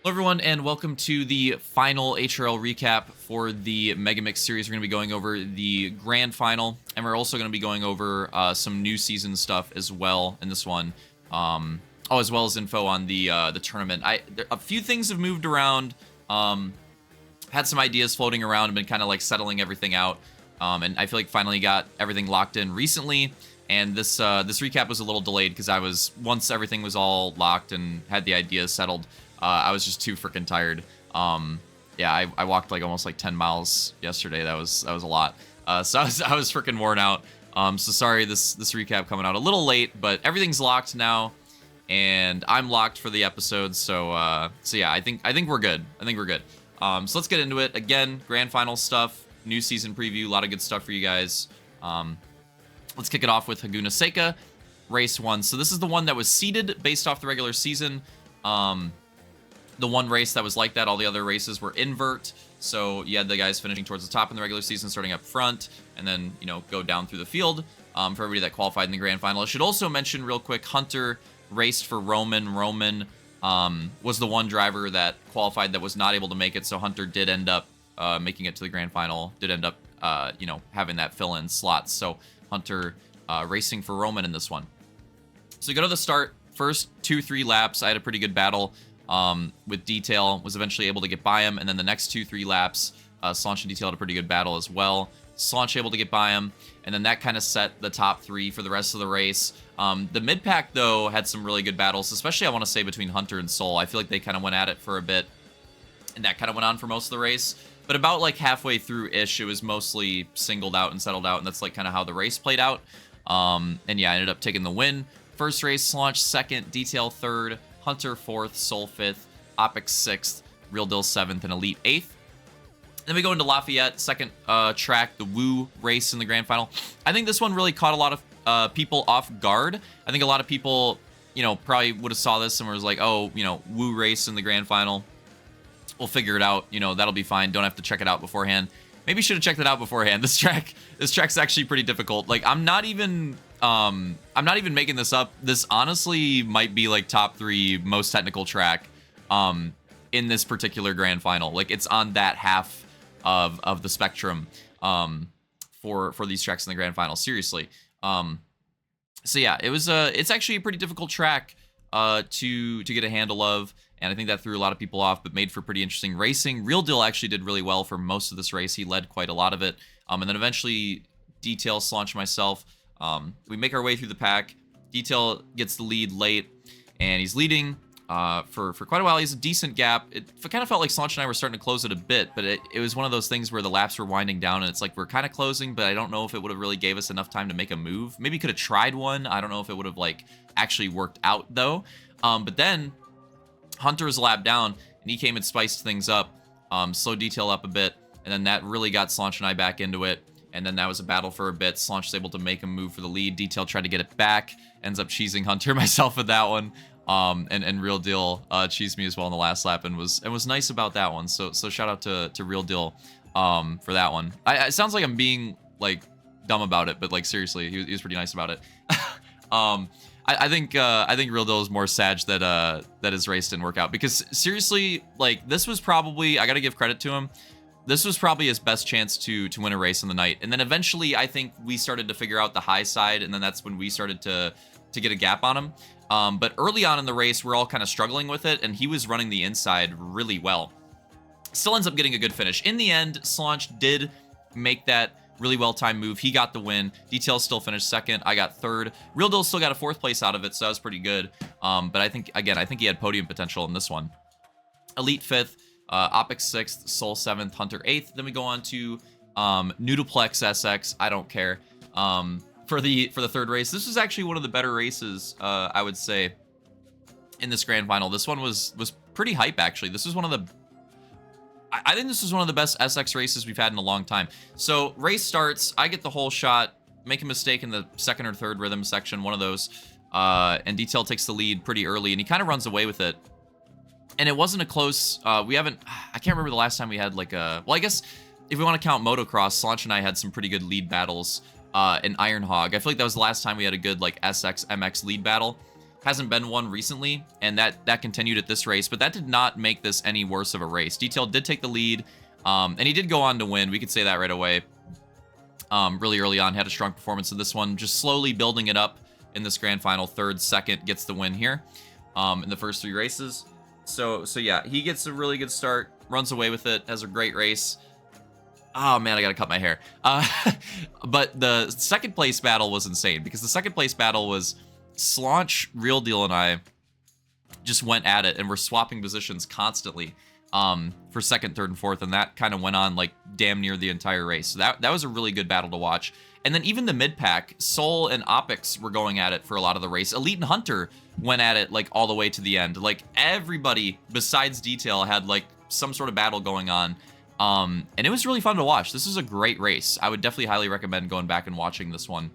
Hello everyone, and welcome to the final HRL recap for the MegaMix series. We're going to be going over the grand final, and we're also going to be going over some new season stuff as well in this one. As well as info on the tournament. A few things have moved around. Had some ideas floating around and been kind of like settling everything out. And I feel like finally got everything locked in recently. And this recap was a little delayed because once everything was all locked and had the ideas settled, I was just too freaking tired. Yeah, I walked like almost like 10 miles yesterday. That was a lot. So I was freaking worn out. So sorry, this recap coming out a little late, but everything's locked now, and I'm locked for the episode. So yeah, I think we're good. So let's get into it. Again, grand final stuff, new season preview, a lot of good stuff for you guys. Let's kick it off with Haguna Seika, race 1. So this is the one that was seeded based off the regular season. The one race that was like that, all the other races were invert. So you had the guys finishing towards the top in the regular season, starting up front, and then, you know, go down through the field for everybody that qualified in the grand final. I should also mention real quick, Hunter raced for Roman. Roman was the one driver that qualified that was not able to make it, so Hunter did end up making it to the grand final, did end up, you know, having that fill-in slot. So Hunter racing for Roman in this one. So you go to the start, first 2-3 laps, I had a pretty good battle with Detail, was eventually able to get by him, and then the next 2-3 laps, Slaunch and Detail had a pretty good battle as well. Slaunch able to get by him, and then that kind of set the top 3 for the rest of the race. The mid-pack, though, had some really good battles, especially, I want to say, between Hunter and Soul. I feel like they kind of went at it for a bit, and that kind of went on for most of the race. But about, like, halfway through-ish, it was mostly singled out and settled out, and that's, like, kind of how the race played out. And, yeah, I ended up taking the win. First race, Slaunch 2nd, Detail 3rd, Hunter 4th, Soul 5th, Opix 6th, Real Deal 7th, and Elite 8th. Then we go into Lafayette, second track, the Woo race in the grand final. I think this one really caught a lot of people off guard. I think a lot of people, you know, probably would have saw this and was like, oh, you know, Woo race in the grand final. We'll figure it out. You know, that'll be fine. Don't have to check it out beforehand. Maybe should have checked it out beforehand. This track's actually pretty difficult. Like, I'm not even making this up. This honestly might be like top 3 most technical track in this particular grand final. Like, it's on that half of the spectrum for these tracks in the grand final. Seriously. So yeah, it's actually a pretty difficult track to get a handle of. And I think that threw a lot of people off, but made for pretty interesting racing. Real Deal actually did really well for most of this race. He led quite a lot of it. And then eventually, Detail, Slaunch, myself, we make our way through the pack. Detail gets the lead late, and he's leading for quite a while. He has a decent gap. It kind of felt like Slaunch and I were starting to close it a bit, but it was one of those things where the laps were winding down, and it's like we're kind of closing, but I don't know if it would have really gave us enough time to make a move. Maybe could have tried one. I don't know if it would have like actually worked out, though. But then Hunter was a lap down, and he came and spiced things up, slowed Detail up a bit, and then that really got Slaunch and I back into it. And then that was a battle for a bit. Slaunch was able to make a move for the lead. Detail tried to get it back, ends up cheesing Hunter, myself with that one. And Real Deal cheesed me as well in the last lap, and was nice about that one. So shout out to Real Deal for that one. It sounds like I'm being like dumb about it, but like seriously, he was pretty nice about it. I think Real Deal is more sad that his race didn't work out, because seriously, like, this was probably, I gotta give credit to him, this was probably his best chance to win a race in the night. And then eventually I think we started to figure out the high side, and then that's when we started to get a gap on him. But early on in the race, we're all kind of struggling with it, and he was running the inside really well. Still ends up getting a good finish. In the end, Slaunch did make that really well-timed move. He got the win. Detail still finished 2nd. I got 3rd. Real Deal still got a 4th place out of it, so that was pretty good. But I think he had podium potential in this one. Elite 5th, Opix 6th, Soul 7th, Hunter 8th. Then we go on to Noodleplex SX. I don't care. For the 3rd race. This was actually one of the better races, I would say, in this grand final. This one was pretty hype, actually. This was one of the... I think this was one of the best SX races we've had in a long time. So, race starts, I get the whole shot, make a mistake in the 2nd or 3rd rhythm section, one of those, and Detail takes the lead pretty early, and he kind of runs away with it. And it wasn't a close, I can't remember the last time we had like a, well, I guess if we want to count motocross, Slaunch and I had some pretty good lead battles in Iron Hog. I feel like that was the last time we had a good like SX MX lead battle. hasn't been one recently, and that continued at this race, but that did not make this any worse of a race. Detail did take the lead, and he did go on to win. We could say that right away. Really early on, had a strong performance in this one, just slowly building it up in this grand final. Third, second, gets the win here in the first 3 races. So yeah, he gets a really good start, runs away with it, has a great race. Oh man, I gotta cut my hair. But the second place battle was insane, because the second place battle was Slaunch, Real Deal, and I just went at it, and we're swapping positions constantly for second, third, and fourth, and that kind of went on like damn near the entire race. So that was a really good battle to watch. And then even the mid-pack, Soul and Opix were going at it for a lot of the race. Elite and Hunter went at it like all the way to the end. Like everybody besides Detail had like some sort of battle going on. And it was really fun to watch. This was a great race. I would definitely highly recommend going back and watching this one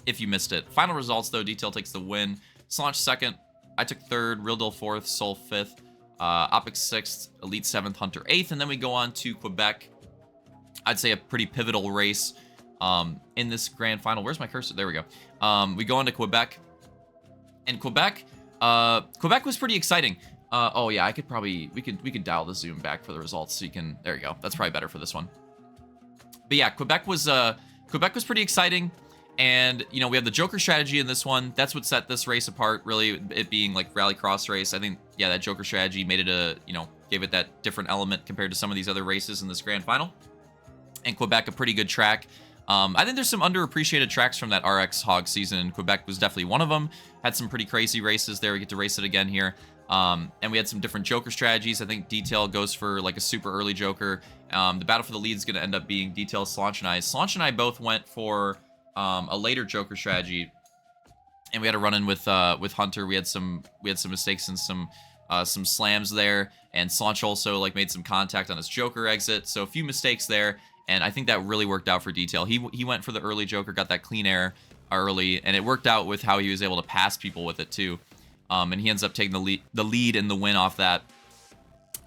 if you missed it. Final results though, Detail takes the win. Slaunch second, I took third, Real Deal fourth, Soul fifth, Opix sixth, Elite seventh, Hunter eighth, and then we go on to Quebec. I'd say a pretty pivotal race in this grand final. Where's my cursor? There we go. We go on to Quebec, and Quebec was pretty exciting. Oh yeah, I could probably we could dial the zoom back for the results so you can. There you go. That's probably better for this one. But yeah, Quebec was pretty exciting. And, you know, we have the Joker strategy in this one. That's what set this race apart, really, it being like rallycross race. I think, yeah, that Joker strategy made it gave it that different element compared to some of these other races in this grand final. And Quebec, a pretty good track. I think there's some underappreciated tracks from that RX Hog season, and Quebec was definitely one of them. Had some pretty crazy races there. We get to race it again here. And we had some different Joker strategies. I think Detail goes for like a super early Joker. The battle for the lead is going to end up being Detail, Slaunch, and I. Slaunch and I both went for a later Joker strategy, and we had a run-in with Hunter. We had some mistakes and some slams there, and Slaunch also like made some contact on his Joker exit, so a few mistakes there, and I think that really worked out for Detail. He went for the early Joker, got that clean air early, and it worked out with how he was able to pass people with it too, and he ends up taking the lead and the win off that.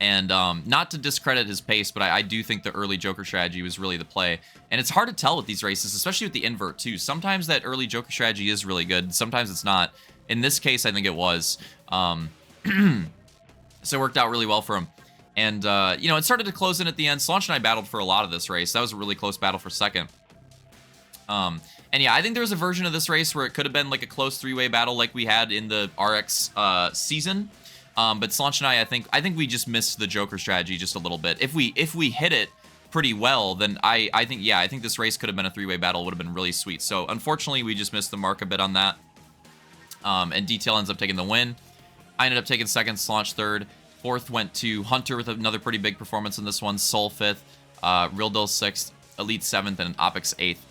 And not to discredit his pace, but I do think the early Joker strategy was really the play. And it's hard to tell with these races, especially with the invert too. Sometimes that early Joker strategy is really good. Sometimes it's not. In this case, I think it was. So it worked out really well for him. And, it started to close in at the end. Slaunch and I battled for a lot of this race. That was a really close battle for second. And yeah, I think there was a version of this race where it could have been like a close 3-way battle like we had in the RX season. But Slaunch and I think we just missed the Joker strategy just a little bit. If we hit it pretty well, then I think this race could have been a 3-way battle. It would have been really sweet. So unfortunately, we just missed the mark a bit on that. And Detail ends up taking the win. I ended up taking second, Slaunch third. Fourth went to Hunter with another pretty big performance in this one. Soul fifth, Real Deal sixth, Elite seventh, and Opix eighth.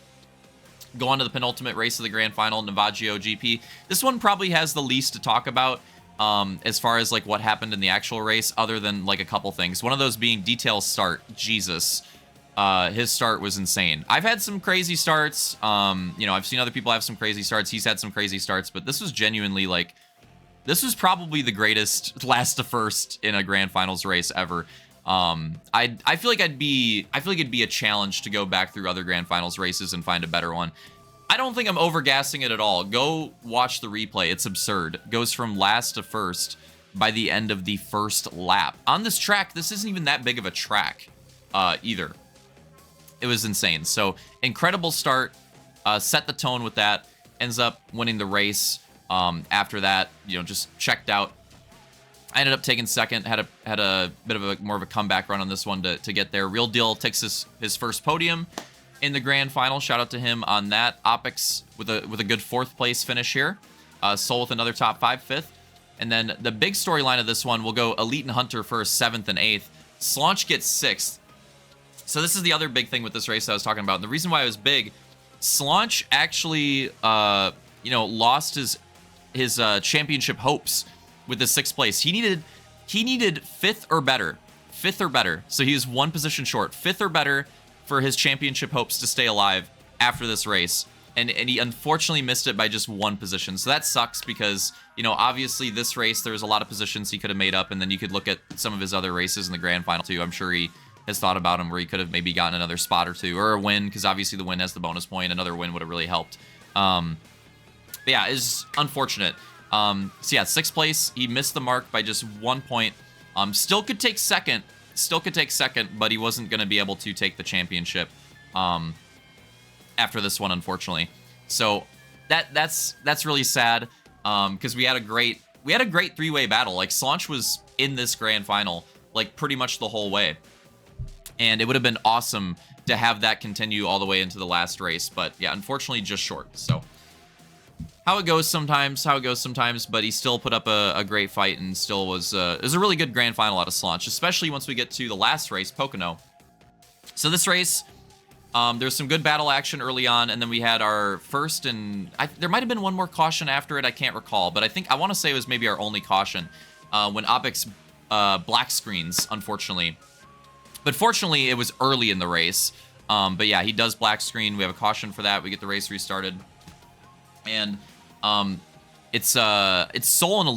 Go on to the penultimate race of the grand final, Navajo GP. This one probably has the least to talk about. As far as like what happened in the actual race, other than like a couple things. One of those being Detail's start. Jesus, his start was insane. I've had some crazy starts. I've seen other people have some crazy starts. He's had some crazy starts, but this was genuinely like, this was probably the greatest last to first in a grand finals race ever. I feel like it'd be a challenge to go back through other grand finals races and find a better one. I don't think I'm overgassing it at all. Go watch the replay. It's absurd. Goes from last to first by the end of the first lap. On this track, this isn't even that big of a track either. It was insane. So, incredible start. Set the tone with that. Ends up winning the race. After that, just checked out. I ended up taking second. Had a bit of more of a comeback run on this one to get there. Real Deal takes his first podium in the grand final. Shout out to him on that. Opix with a good fourth place finish here. Soul with another top 5, fifth. And then the big storyline of this one will go Elite and Hunter for 7th and 8th. Slaunch gets 6th. So this is the other big thing with this race I was talking about. And the reason why it was big, Slaunch actually lost his championship hopes with the 6th place. He needed 5th or better. 5th or better. So he was one position short. 5th or better for his championship hopes to stay alive after this race. And he unfortunately missed it by just one position. So that sucks because, obviously this race, there's a lot of positions he could have made up. And then you could look at some of his other races in the grand final too. I'm sure he has thought about him where he could have maybe gotten another spot or two or a win, because obviously the win has the bonus point. Another win would have really helped. But yeah, it's unfortunate. So yeah, 6th place. He missed the mark by just 1 point. Still could take second. But he wasn't going to be able to take the championship after this one, unfortunately. So that's really sad because we had a great 3-way battle. Like, Slaunch was in this grand final like pretty much the whole way, and it would have been awesome to have that continue all the way into the last race. But yeah, unfortunately, just short. So how it goes sometimes, but he still put up a great fight and still was it was a really good grand final out of Slaunch, especially once we get to the last race, Pocono. So this race, there's some good battle action early on, and then we had our first and there might have been one more caution after it, I can't recall, but I want to say it was maybe our only caution when Opix black screens, unfortunately. But fortunately, it was early in the race. But yeah, he does black screen. We have a caution for that. We get the race restarted. And it's Soul and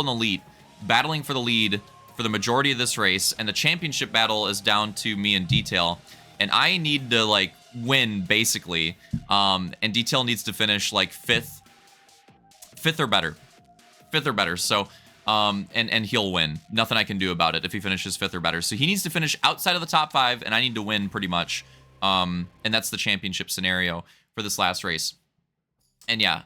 Elite battling for the lead for the majority of this race, and the championship battle is down to me and Detail, and I need to like win basically, and Detail needs to finish like fifth or better. So and he'll win. Nothing I can do about it if he finishes 5th or better. So he needs to finish outside of the top 5, and I need to win pretty much. And that's the championship scenario for this last race. And yeah,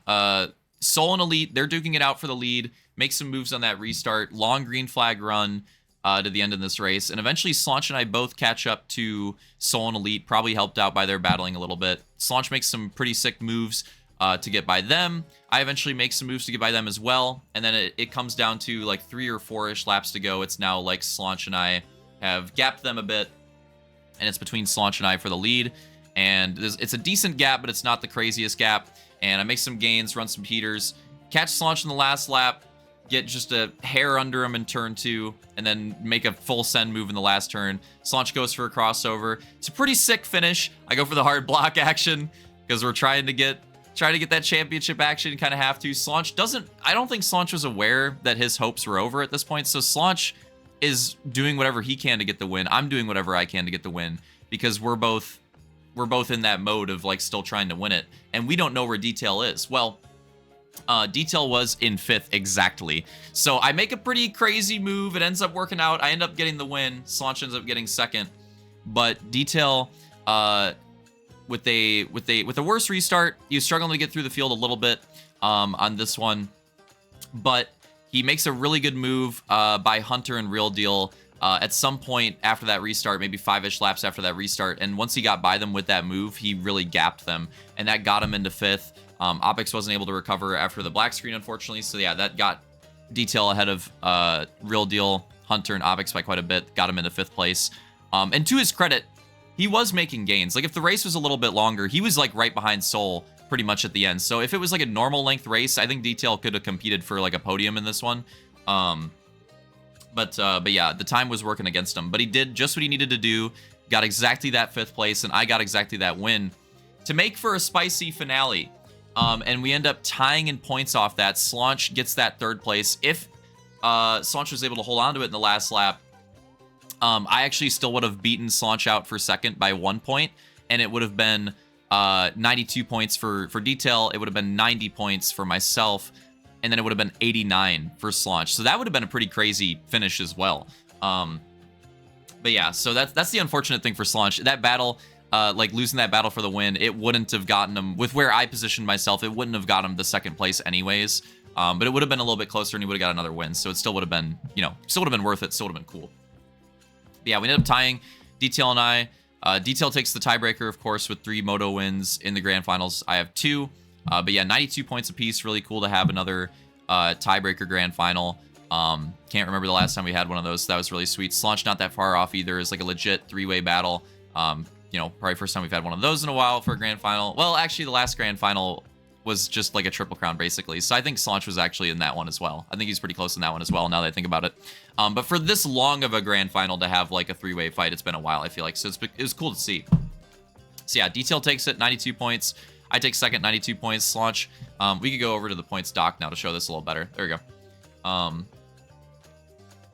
Soul and Elite, they're duking it out for the lead. Make some moves on that restart. Long green flag run to the end of this race. And eventually, Slaunch and I both catch up to Soul and Elite, probably helped out by their battling a little bit. Slaunch makes some pretty sick moves to get by them. I eventually make some moves to get by them as well. And then it comes down to like 3 or 4-ish laps to go. It's now like Slaunch and I have gapped them a bit. And it's between Slaunch and I for the lead. And it's a decent gap, but it's not the craziest gap. And I make some gains, run some heaters, catch Slaunch in the last lap, get just a hair under him in turn 2, and then make a full send move in the last turn. Slaunch goes for a crossover. It's a pretty sick finish. I go for the hard block action because we're trying to get that championship action, kind of have to. I don't think Slaunch was aware that his hopes were over at this point. So Slaunch is doing whatever he can to get the win. I'm doing whatever I can to get the win because we're both in that mode of like still trying to win it, and we don't know where Detail is. Well, Detail was in 5th exactly. So I make a pretty crazy move. It ends up working out. I end up getting the win. Slaunch ends up getting 2nd, but Detail with a worse restart, he was struggling to get through the field a little bit on this one, but he makes a really good move by Hunter and Real Deal at some point after that restart, maybe 5-ish laps after that restart. And once he got by them with that move, he really gapped them, and that got him into 5th. Opix wasn't able to recover after the black screen, unfortunately. So yeah, that got Detail ahead of Real Deal, Hunter, and Opix by quite a bit. Got him into 5th place. And to his credit, he was making gains. Like, if the race was a little bit longer, he was like right behind Soul pretty much at the end. So if it was like a normal length race, I think Detail could have competed for like a podium in this one. But yeah, the time was working against him. But he did just what he needed to do, got exactly that 5th place, and I got exactly that win to make for a spicy finale. And we end up tying in points off that. Slaunch gets that 3rd place. If Slaunch was able to hold on to it in the last lap, I actually still would have beaten Slaunch out for 2nd by 1 point, and it would have been 92 points for Detail. It would have been 90 points for myself, and then it would have been 89 for Slaunch. So that would have been a pretty crazy finish as well. But yeah, so that's the unfortunate thing for Slaunch. That battle, like losing that battle for the win, it wouldn't have gotten him, with where I positioned myself, it wouldn't have got him the 2nd place anyways. But it would have been a little bit closer, and he would have got another win. So it still would have been, still would have been worth it. Still would have been cool. But yeah, we ended up tying, Detail and I. Detail takes the tiebreaker, of course, with 3 moto wins in the grand finals. I have 2. But yeah, 92 points apiece. Really cool to have another tiebreaker grand final. Can't remember the last time we had one of those. So that was really sweet. Slaunch not that far off either. It's like a legit 3-way battle. Probably first time we've had one of those in a while for a grand final. Well, actually, the last grand final was just like a triple crown, basically. So I think Slaunch was actually in that one as well. I think he's pretty close in that one as well, now that I think about it. But for this long of a grand final to have like a 3-way fight, it's been a while, I feel like. So it was cool to see. So yeah, Detail takes it, 92 points. I take 2nd, 92 points. Slaunch. We could go over to the points doc now to show this a little better. There we go.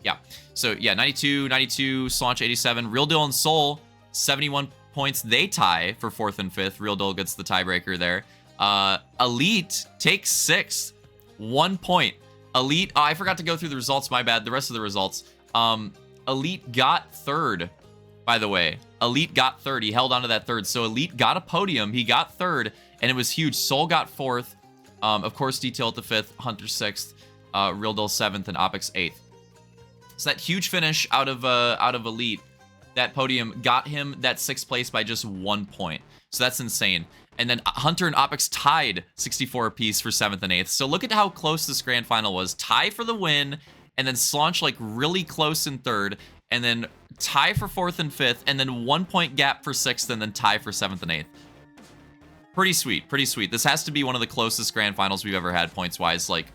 Yeah. So yeah, 92, Slaunch 87. Real Deal and Soul, 71 points. They tie for 4th and 5th. Real Deal gets the tiebreaker there. Elite takes 6th. 1 point. Elite, I forgot to go through the results, my bad. The rest of the results. Elite got third, by the way. Elite got third. He held on to that third. So Elite got a podium. He got third, and it was huge. Soul got fourth. Of course, Detail at the fifth, Hunter sixth, Real Deal seventh, and Opix eighth. So that huge finish out of Elite, that podium got him that sixth place by just 1 point. So that's insane. And then Hunter and Opix tied 64 apiece for 7th and 8th. So look at how close this grand final was. Tie for the win, and then Slaunch like really close in 3rd, and then tie for 4th and 5th, and then 1 point gap for 6th, and then tie for 7th and 8th. Pretty sweet, pretty sweet. This has to be one of the closest grand finals we've ever had points-wise. Like,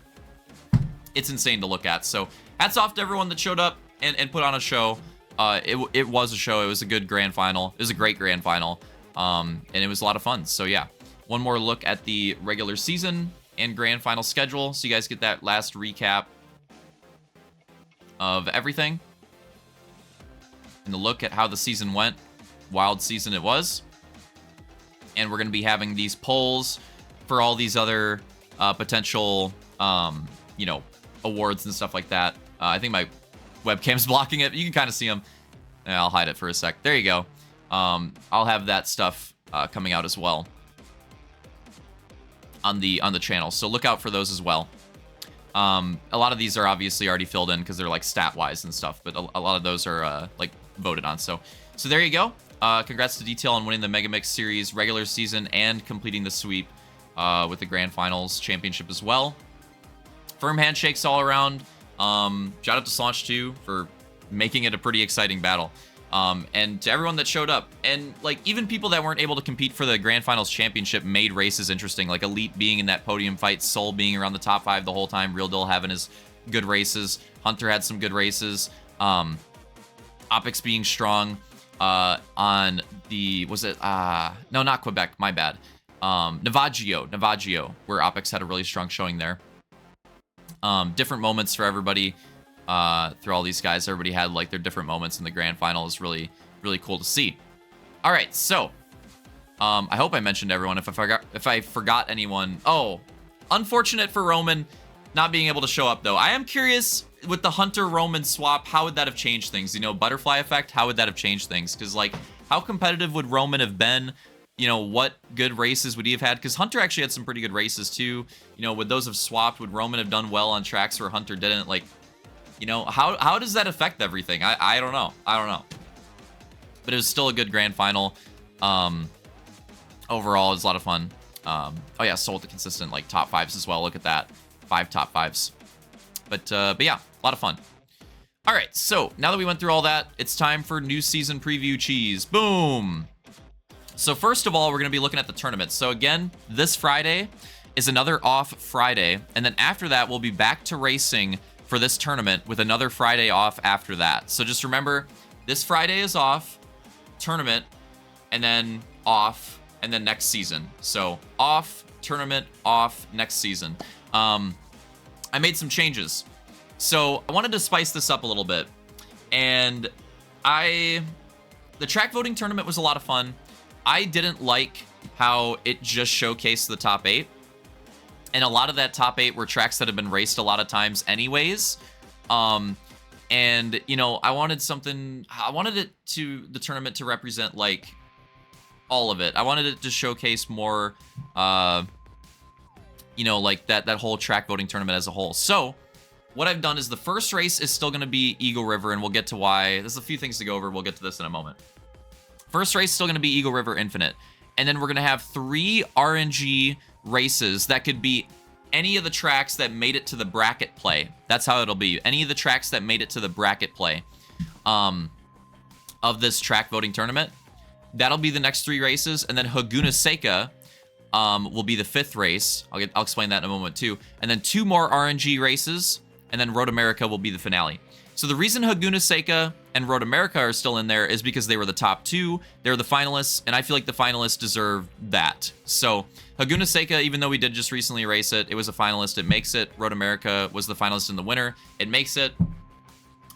it's insane to look at. So hats off to everyone that showed up and put on a show. It was a show. It was a good grand final. It was a great grand final. And it was a lot of fun. So yeah, one more look at the regular season and grand final schedule, so you guys get that last recap of everything and the look at how the season went. Wild season it was. And we're going to be having these polls for all these other potential, you know, awards and stuff like that. I think my webcam's blocking it. You can kind of see them. I'll hide it for a sec. There you go. I'll have that stuff coming out as well on the channel, so look out for those as well. A lot of these are obviously already filled in because they're like stat wise and stuff, but a lot of those are like voted on. So there you go. Congrats to Detail on winning the MegaMix series regular season and completing the sweep with the grand finals championship as well. Firm handshakes all around. Shout out to Slaunch too for making it a pretty exciting battle. And to everyone that showed up, and like even people that weren't able to compete for the grand finals championship made races interesting, like Elite being in that podium fight, Soul being around the top 5 the whole time, Real Deal having his good races, Hunter had some good races, Opix being strong on the, was it no, not Quebec, my bad, Navajo, where Opix had a really strong showing there. Different moments for everybody. Through all these guys, everybody had like their different moments in the grand final. Is really cool to see. All right, so I hope I mentioned everyone. If I forgot anyone, oh, unfortunate for Roman not being able to show up though. I am curious with the Hunter Roman swap, how would that have changed things? You know, butterfly effect, how would that have changed things? Because like, how competitive would Roman have been? You know, what good races would he have had? Because Hunter actually had some pretty good races too. You know, would those have swapped? Would Roman have done well on tracks where Hunter didn't? Like, you know, how does that affect everything? I don't know. I don't know. But it was still a good grand final. Overall, it was a lot of fun. Oh yeah, Soul with the consistent like top 5s as well. Look at that. 5 top 5s. But yeah, a lot of fun. All right, so now that we went through all that, it's time for new season preview cheese. Boom. So first of all, we're going to be looking at the tournament. So again, this Friday is another off Friday. And then after that, we'll be back to racing for this tournament with another Friday off after that. So just remember, this Friday is off, tournament, and then off, and then next season. So off, tournament, off, next season. I made some changes. So I wanted to spice this up a little bit. And the track voting tournament was a lot of fun. I didn't like how it just showcased the top 8. And a lot of that top 8 were tracks that have been raced a lot of times anyways. And, you know, I wanted the tournament to represent, like, all of it. I wanted it to showcase more, you know, like, that whole track voting tournament as a whole. So, what I've done is the first race is still going to be Eagle River, and we'll get to why. There's a few things to go over. We'll get to this in a moment. First race is still going to be Eagle River Infinite. And then we're going to have 3 RNG races that could be any of the tracks that made it to the bracket play. That's how it'll be. Any of the tracks that made it to the bracket play of this track voting tournament. That'll be the next 3 races. And then Haguna Seika will be the 5th race. I'll explain that in a moment too. And then 2 more RNG races. And then Road America will be the finale. So the reason Haguna Seika and Road America are still in there is because they were the top 2. They're the finalists, and I feel like the finalists deserve that. So Haguna Seika, even though we did just recently race it, it was a finalist. It makes it. Road America was the finalist and the winner. It makes it.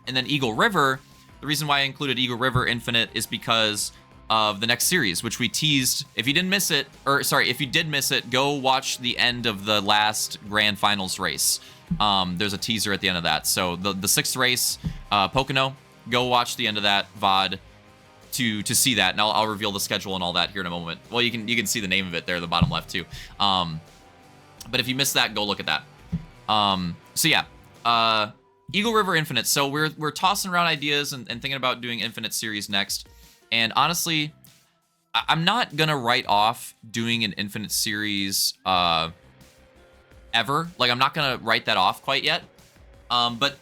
And then Eagle River, the reason why I included Eagle River Infinite is because of the next series, which we teased. If you didn't miss it, or sorry, if you did miss it, go watch the end of the last grand finals race. There's a teaser at the end of that. So the sixth race, Pocono, go watch the end of that VOD to see that, and I'll reveal the schedule and all that here in a moment. Well, you can see the name of it there, the bottom left too. But if you missed that, go look at that. So yeah, Eagle River Infinite. So we're tossing around ideas and thinking about doing Infinite series next. And honestly, I'm not gonna write off doing an Infinite series ever. Like, I'm not gonna write that off quite yet. But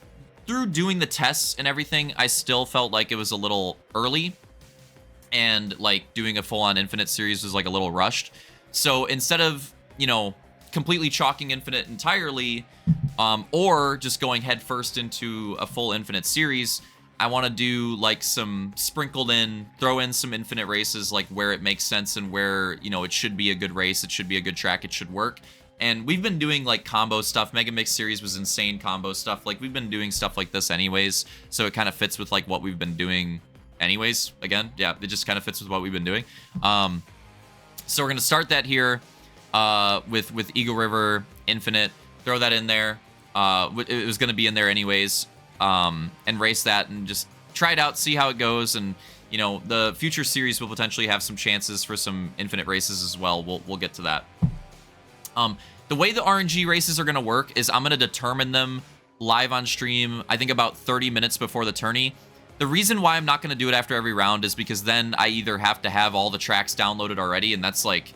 through doing the tests and everything, I still felt like it was a little early, and like doing a full-on Infinite series was like a little rushed. So instead of, you know, completely chalking Infinite entirely, or just going head first into a full Infinite series, I want to do like some sprinkled in, throw in some Infinite races, like where it makes sense and where, you know, it should be a good race, it should be a good track, it should work. And we've been doing like combo stuff. MegaMix series was insane combo stuff. Like, we've been doing stuff like this anyways, so it kind of fits with like what we've been doing anyways. Again, yeah, it just kind of fits with what we've been doing. So we're gonna start that here with Eagle River Infinite. Throw that in there. It was gonna be in there anyways. And race that and just try it out, see how it goes. And, you know, the future series will potentially have some chances for some Infinite races as well. We'll get to that. The way the RNG races are going to work is I'm going to determine them live on stream, I think about 30 minutes before the tourney. The reason why I'm not going to do it after every round is because then I either have to have all the tracks downloaded already, and that's like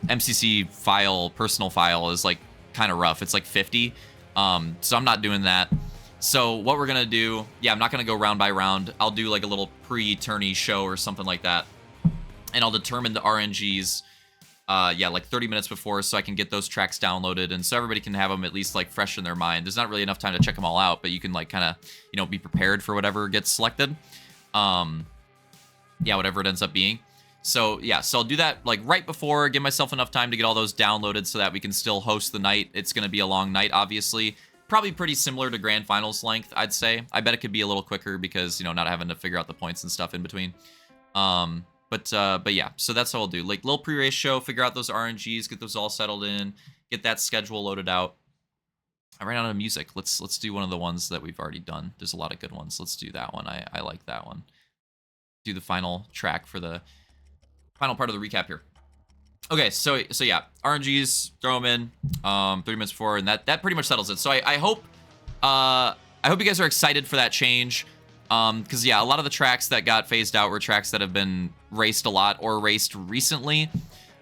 MCC file, personal file is like kind of rough. It's like 50. So I'm not doing that. So what we're going to do, yeah, I'm not going to go round by round. I'll do like a little pre-tourney show or something like that. And I'll determine the RNGs, yeah, like 30 minutes before, so I can get those tracks downloaded. And so everybody can have them at least like fresh in their mind. There's not really enough time to check them all out, but you can like kind of, you know, be prepared for whatever gets selected. Yeah, whatever it ends up being. So yeah, so I'll do that like right before, give myself enough time to get all those downloaded so that we can still host the night. It's going to be a long night, obviously. Probably pretty similar to Grand Finals length, I'd say. I bet it could be a little quicker because, you know, not having to figure out the points and stuff in between. But yeah, so that's what I'll do. Like, little pre-race show, figure out those RNGs, get those all settled in, get that schedule loaded out. I ran out of music. Let's do one of the ones that we've already done. There's a lot of good ones. Let's do that one. I like that one. Do the final track for the final part of the recap here. Okay, so yeah, RNGs, throw them in 30 minutes before, and that pretty much settles it. So I hope you guys are excited for that change, because yeah, a lot of the tracks that got phased out were tracks that have been raced a lot or raced recently,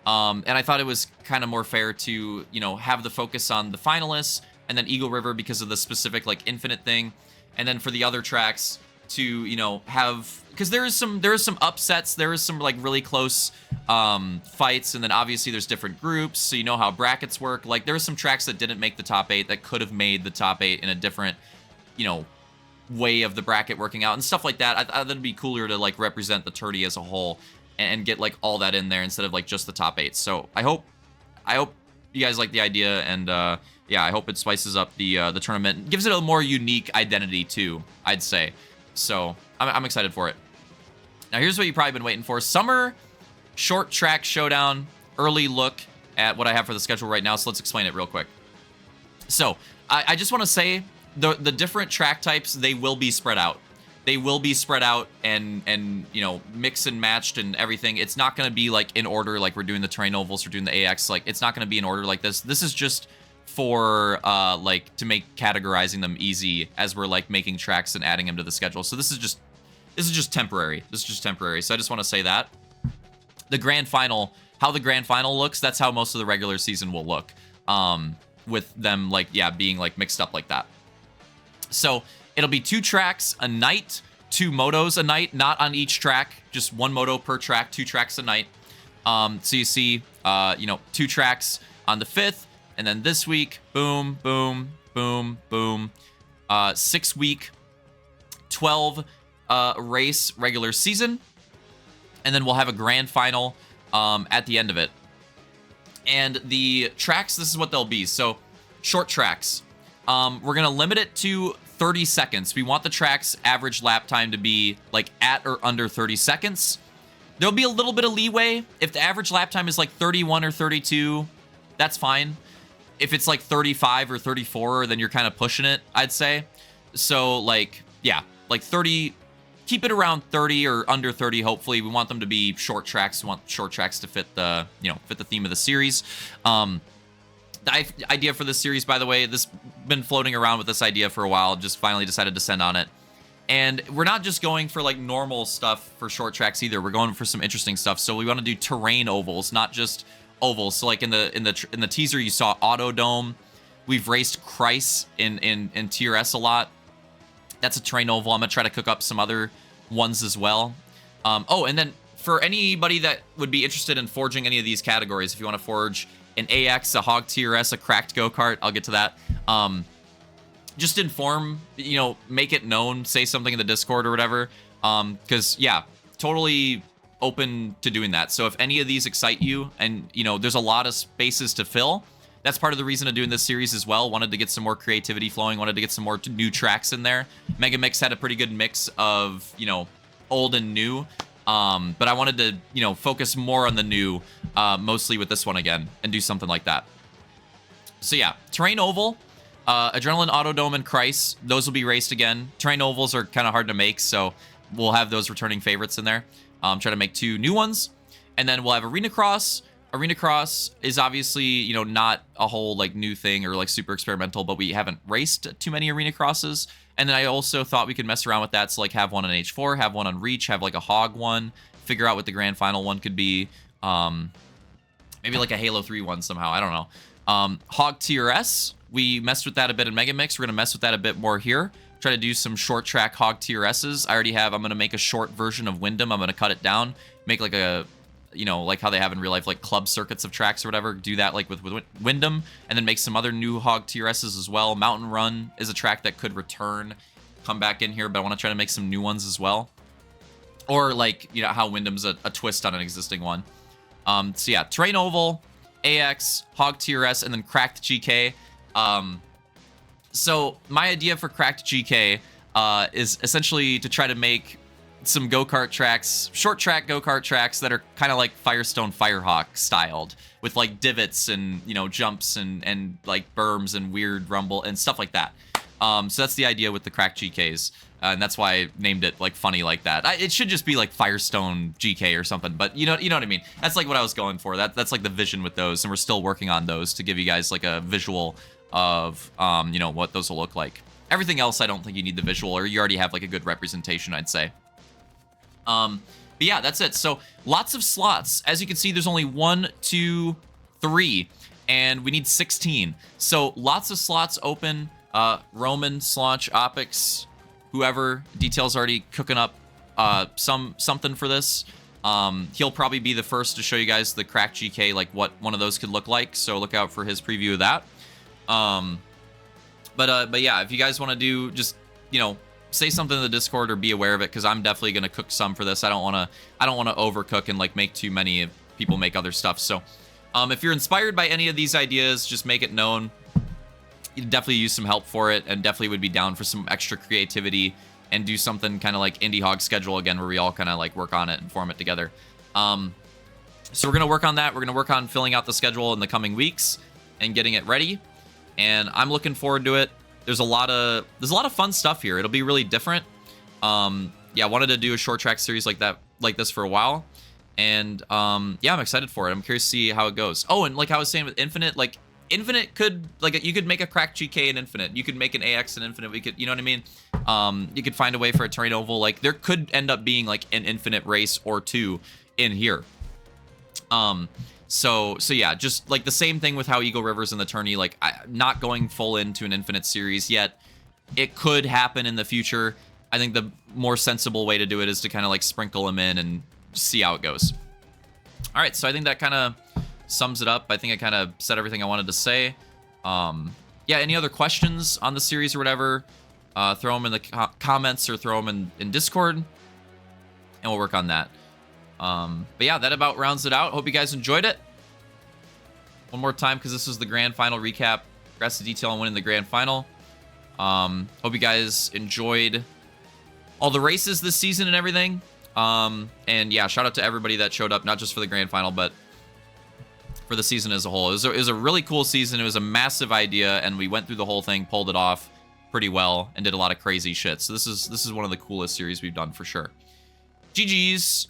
and I thought it was kind of more fair to, you know, have the focus on the finalists and then Eagle River because of the specific like Infinite thing, and then for the other tracks to, you know, have, because there is some upsets, there is some like really close fights, and then obviously there's different groups, so you know how brackets work. Like, there are some tracks that didn't make the top 8 that could have made the top 8 in a different, you know, way of the bracket working out and stuff like that. I thought it'd be cooler to like represent the tourney as a whole and get like all that in there instead of like just the top 8. So I hope you guys like the idea, and yeah, I hope it spices up the tournament, gives it a more unique identity too, I'd say. So I'm excited for it. Now here's what you've probably been waiting for. Summer short track showdown, early look at what I have for the schedule right now. So let's explain it real quick. So I just want to say the different track types, they will be spread out. They will be spread out and you know, mix and matched and everything. It's not going to be like in order like we're doing the terrain ovals or doing the AX. Like, it's not going to be in order like this. This is just for like to make categorizing them easy as we're like making tracks and adding them to the schedule. So this is just temporary. This is just temporary. So I just want to say that the grand final, how the grand final looks, that's how most of the regular season will look, with them like, yeah, being like mixed up like that. So it'll be 2 tracks a night, 2 motos a night, not on each track, just 1 moto per track, 2 tracks a night. So you see, you know, 2 tracks on the 5th, and then this week, boom, boom, boom, boom. 6 week, 12 race regular season, and then we'll have a grand final at the end of it. And the tracks, this is what they'll be. So short tracks, we're gonna limit it to 30 seconds. We want the track's average lap time to be like at or under 30 seconds. There'll be a little bit of leeway. If the average lap time is like 31 or 32, that's fine. If it's like 35 or 34, then you're kind of pushing it, I'd say. So, like, yeah, like 30, keep it around 30 or under 30, hopefully. We want them to be short tracks. We want short tracks to fit the, fit the theme of the series. The idea for this series, by the way, this been floating around with this idea for a while, just finally decided to send on it. And we're not just going for like normal stuff for short tracks either. We're going for some interesting stuff. So we want to do terrain ovals, not just ovals. So like in the teaser you saw Autodome. We've raced Kreis in TRS a lot. That's a terrain oval. I'm gonna try to cook up some other ones as well. Oh, and then for anybody that would be interested in forging any of these categories, if you want to forge an AX, a Hog TRS, a cracked go-kart, I'll get to that. Just inform, make it known, say something in the Discord or whatever. Because, yeah, totally open to doing that. So if any of these excite you and, there's a lot of spaces to fill, that's part of the reason of doing this series as well. Wanted to get some more creativity flowing, wanted to get some more new tracks in there. MegaMix had a pretty good mix of, old and new. But I wanted to, focus more on the new, mostly with this one again, and do something like that. So yeah, terrain oval, Adrenaline, Autodome, and Kreis, those will be raced again. Terrain ovals are kind of hard to make, so we'll have those returning favorites in there. Try to make 2 new ones, and then we'll have Arena Cross. Arena Cross is obviously, not a whole like new thing or like super experimental, but we haven't raced too many Arena Crosses. And then I also thought we could mess around with that. So like have one on H4, have one on Reach, have like a Hog one, figure out what the grand final one could be. Maybe like a Halo 3 one somehow. I don't know. Hog TRS, we messed with that a bit in MegaMix. We're going to mess with that a bit more here. Try to do some short track Hog TRSs. I'm going to make a short version of Wyndham. I'm going to cut it down, make like a, like how they have in real life, like club circuits of tracks or whatever. Do that like with Wyndham, and then make some other new Hog TRSs as well. Mountain Run is a track that could come back in here, but I want to try to make some new ones as well. Or like, how Wyndham's a twist on an existing one. So yeah, Terrain Oval, AX, Hog TRS, and then Cracked GK. So my idea for Cracked GK is essentially to try to make some go-kart tracks, short track go-kart tracks that are kind of like Firestone Firehawk styled, with like divots and, jumps and like berms and weird rumble and stuff like that. So that's the idea with the Cracked GKs. And that's why I named it like funny like that. It should just be like Firestone GK or something, but you know what I mean? That's like what I was going for. That's like the vision with those, and we're still working on those to give you guys like a visual of, what those will look like. Everything else, I don't think you need the visual, or you already have like a good representation, I'd say. But yeah, that's it. So lots of slots. As you can see, there's only 1, 2, 3, and we need 16. So lots of slots open. Roman, Slaunch, Opix, whoever, details already cooking up something for this. He'll probably be the first to show you guys the Cracked GK, like what one of those could look like. So look out for his preview of that. But yeah, if you guys want to do, just, say something in the Discord or be aware of it, because I'm definitely going to cook some for this. I don't want to overcook and like make too many if people make other stuff. So if you're inspired by any of these ideas, just make it known. You definitely use some help for it, and definitely would be down for some extra creativity and do something kind of like Indie Hog schedule again, where we all kind of like work on it and form it together. So we're going to work on that. We're going to work on filling out the schedule in the coming weeks and getting it ready. And I'm looking forward to it. There's a lot of fun stuff here. It'll be really different. Yeah, I wanted to do a short track series like this for a while. And yeah, I'm excited for it. I'm curious to see how it goes. Oh, and like I was saying with Infinite, like Infinite could, like, you could make a Cracked GK in Infinite. You could make an AX in Infinite. We could, you know what I mean? You could find a way for a terrain oval. Like, there could end up being like an Infinite race or 2 in here. So yeah, just like the same thing with how Eagle River's in the tourney. Like, not going full into an Infinite series yet. It could happen in the future. I think the more sensible way to do it is to kind of like sprinkle them in and see how it goes. All right, so I think that kind of sums it up. I think I kind of said everything I wanted to say. Yeah, any other questions on the series or whatever, throw them in the comments or throw them in Discord, and we'll work on that. But yeah, that about rounds it out. Hope you guys enjoyed it. One more time, because this is the grand final recap. Congrats to Detail on winning the grand final. Hope you guys enjoyed all the races this season and everything. And yeah, shout out to everybody that showed up, not just for the grand final, but for the season as a whole. It was a really cool season. It was a massive idea, and we went through the whole thing, pulled it off pretty well, and did a lot of crazy shit. So this is one of the coolest series we've done for sure. GG's.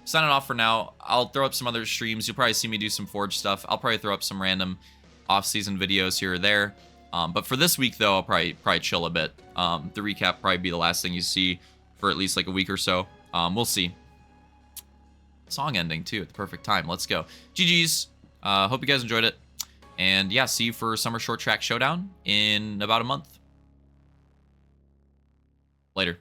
Signing off for now. I'll throw up some other streams. You'll probably see me do some Forge stuff. I'll probably throw up some random off-season videos here or there. But for this week, though, I'll probably chill a bit. The recap probably be the last thing you see for at least like a week or so. We'll see. Song ending, too, at the perfect time. Let's go. GG's. Hope you guys enjoyed it. And yeah, see you for Summer Short Track Showdown in about a month. Later.